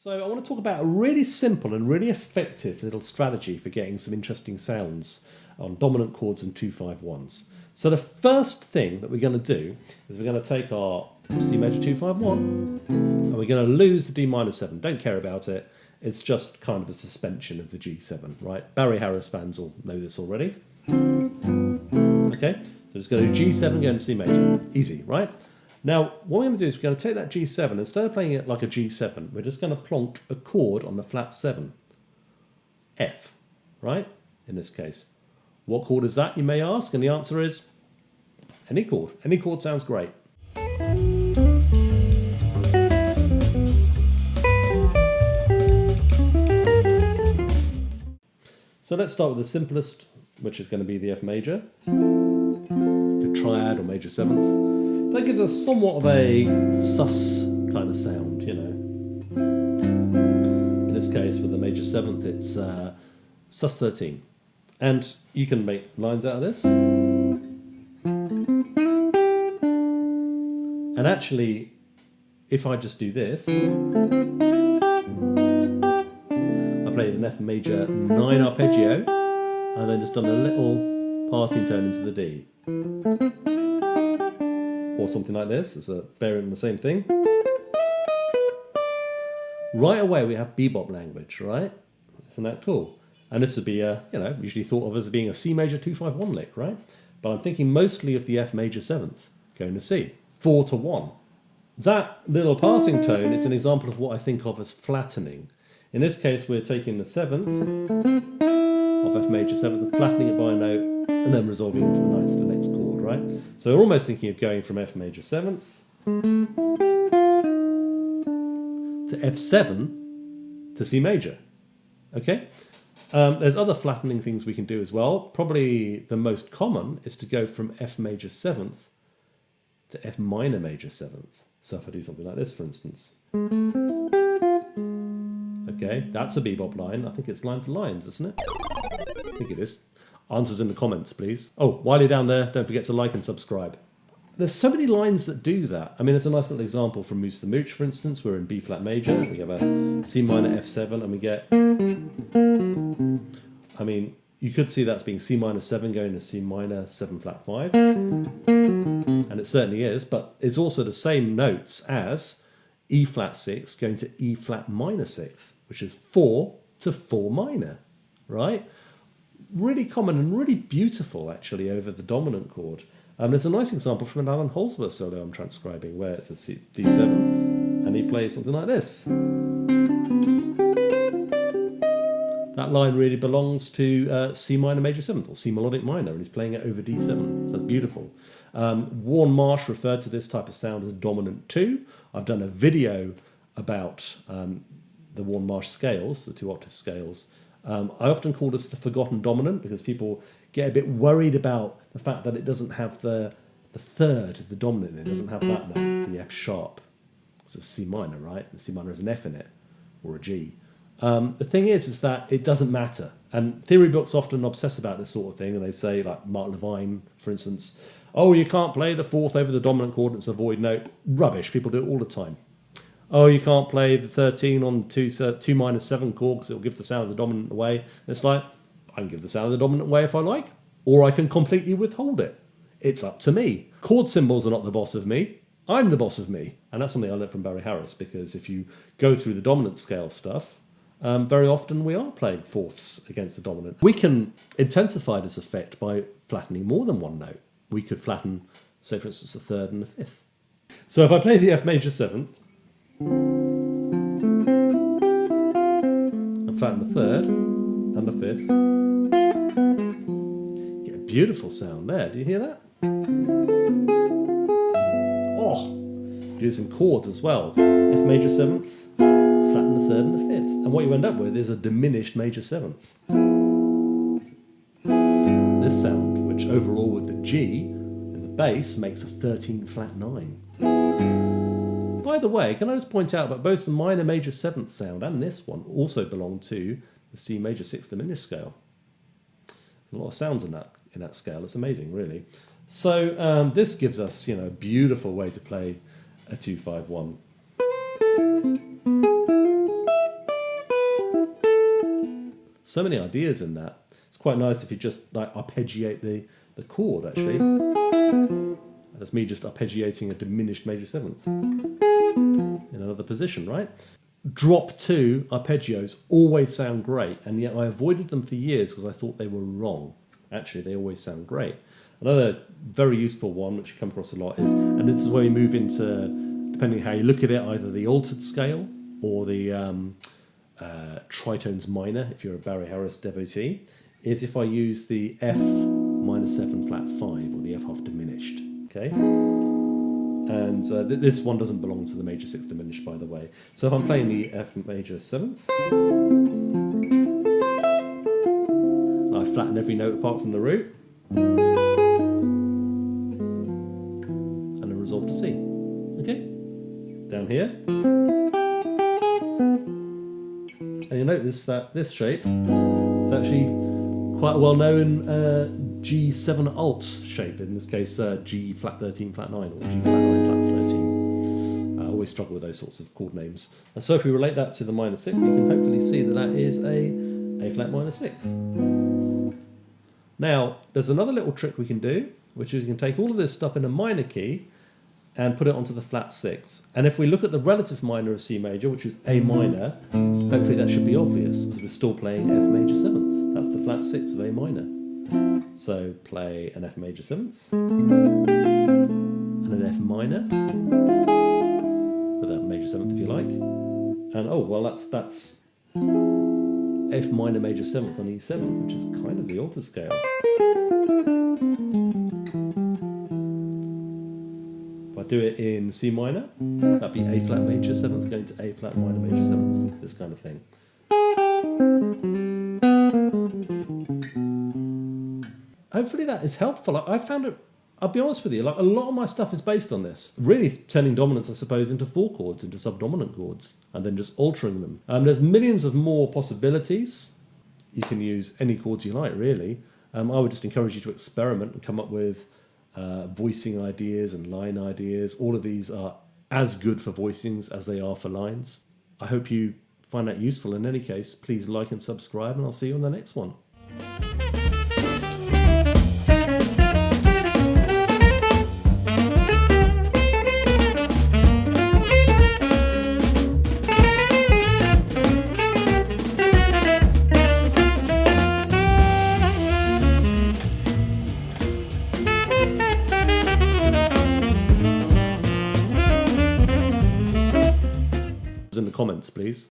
So I want to talk about a really simple and really effective little strategy for getting some interesting sounds on dominant chords and 2-5-1s. So the first thing that we're going to do is we're going to take our C major 2-5-1 and we're going to lose the D minor 7. Don't care about it. It's just kind of a suspension of the G7, right? Barry Harris fans will know this already. Okay, so just go to G7, go into C major. Easy, right? Now, what we're going to do is we're going to take that G7, instead of playing it like a G7, we're just going to plonk a chord on the flat 7. F, right? In this case. What chord is that, you may ask? And the answer is any chord. Any chord sounds great. So let's start with the simplest, which is going to be the F major. Good triad or major 7th. That gives us somewhat of a sus kind of sound, you know. In this case, with the major 7th, it's sus 13. And you can make lines out of this. And actually, if I just do this, I played an F major 9 arpeggio, and then just done a little passing tone into the D. Or something like this. It's a variant of the same thing. Right away we have bebop language, right? Isn't that cool? And this would be usually thought of as being a C major 2-5-1 lick, right? But I'm thinking mostly of the F major 7th going to C, 4-1. That little passing tone is an example of what I think of as flattening. In this case, we're taking the 7th of F major 7th and flattening it by a note, and then resolving into the 9th of the next chord, right? So we're almost thinking of going from F major 7th to F7 to C major, okay? There's other flattening things we can do as well. Probably the most common is to go from F major 7th to F minor major 7th. So if I do something like this, for instance. Okay, that's a bebop line. I think it's line for lines, isn't it? I think it is. Answers in the comments, please. Oh, while you're down there, don't forget to like and subscribe. There's so many lines that do that. I mean, there's a nice little example from Moose the Mooch, for instance. We're in B flat major. We have a C minor F7, and we get... I mean, you could see that's being C minor 7 going to C minor 7 flat 5. And it certainly is, but it's also the same notes as E flat 6 going to E flat minor 6, which is 4 to 4 minor, right? Really common and really beautiful, actually, over the dominant chord. There's a nice example from an Alan Holdsworth solo I'm transcribing, where it's a D7, and he plays something like this. That line really belongs to C minor major 7th, or C melodic minor, and he's playing it over D7, so it's beautiful. Warren Marsh referred to this type of sound as dominant 2. I've done a video about the Warren Marsh scales, the 2-octave scales. I often call this the forgotten dominant because people get a bit worried about the fact that it doesn't have the third of the dominant. It doesn't have that note, the F sharp. It's a C minor, right? And C minor has an F in it, or a G. The thing is that it doesn't matter. And theory books often obsess about this sort of thing, and they say, like Mark Levine, for instance, oh, you can't play the 4th over the dominant chord, it's a void note. Rubbish, people do it all the time. Oh, you can't play the 13 on 2 minor 7 chord because it will give the sound of the dominant away. And it's like, I can give the sound of the dominant away if I like, or I can completely withhold it. It's up to me. Chord symbols are not the boss of me. I'm the boss of me. And that's something I learned from Barry Harris, because if you go through the dominant scale stuff, very often we are playing 4ths against the dominant. We can intensify this effect by flattening more than one note. We could flatten, say for instance, the 3rd and the 5th. So if I play the F major 7th, and flatten the 3rd and the 5th, get a beautiful sound there. Do you hear that? Oh, do some chords as well. F major 7th, flatten the 3rd and the 5th. And what you end up with is a diminished major 7th. This sound, which overall with the G in the bass makes a 13 flat 9. By the way, can I just point out that both the minor major 7th sound and this one also belong to the C major 6th diminished scale. A lot of sounds in that scale. It's amazing, really. So this gives us, a beautiful way to play a 2-5-1. So many ideas in that. It's quite nice if you just like arpeggiate the chord, actually. That's me just arpeggiating a diminished major seventh in another position, right? Drop 2 arpeggios always sound great, and yet I avoided them for years because I thought they were wrong. Actually, they always sound great. Another very useful one, which you come across a lot, is, and this is where you move into, depending how you look at it, either the altered scale or the tritones minor, if you're a Barry Harris devotee, is if I use the F minor 7 flat 5 or the F half diminished. Okay, and this one doesn't belong to the major 6th diminished, by the way. So if I'm playing the F major 7th, I flatten every note apart from the root, and a resolve to C. Okay, down here, and you notice that this shape is actually quite a well-known G7 alt shape, in this case G flat 13 flat 9 or G flat 9 flat 13. I always struggle with those sorts of chord names. And so if we relate that to the minor 6th, you can hopefully see that that is a flat minor 6th. Now, there's another little trick we can do, which is you can take all of this stuff in a minor key and put it onto the flat 6. And if we look at the relative minor of C major, which is A minor, hopefully that should be obvious because we're still playing F major 7th. That's the flat 6 of A minor. So play an F major 7th and an F minor with a major 7th if you like. And oh, well, that's F minor major 7th on E7, which is kind of the altered scale. If I do it in C minor, that'd be A flat major 7th going to A flat minor major 7th, this kind of thing. Hopefully that is helpful. I found it, I'll be honest with you, like a lot of my stuff is based on this. Really turning dominants, I suppose, into 4 chords, into subdominant chords, and then just altering them. There's millions of more possibilities. You can use any chords you like, really. I would just encourage you to experiment and come up with voicing ideas and line ideas. All of these are as good for voicings as they are for lines. I hope you find that useful. In any case, please like and subscribe, and I'll see you on the next one. In the comments, please.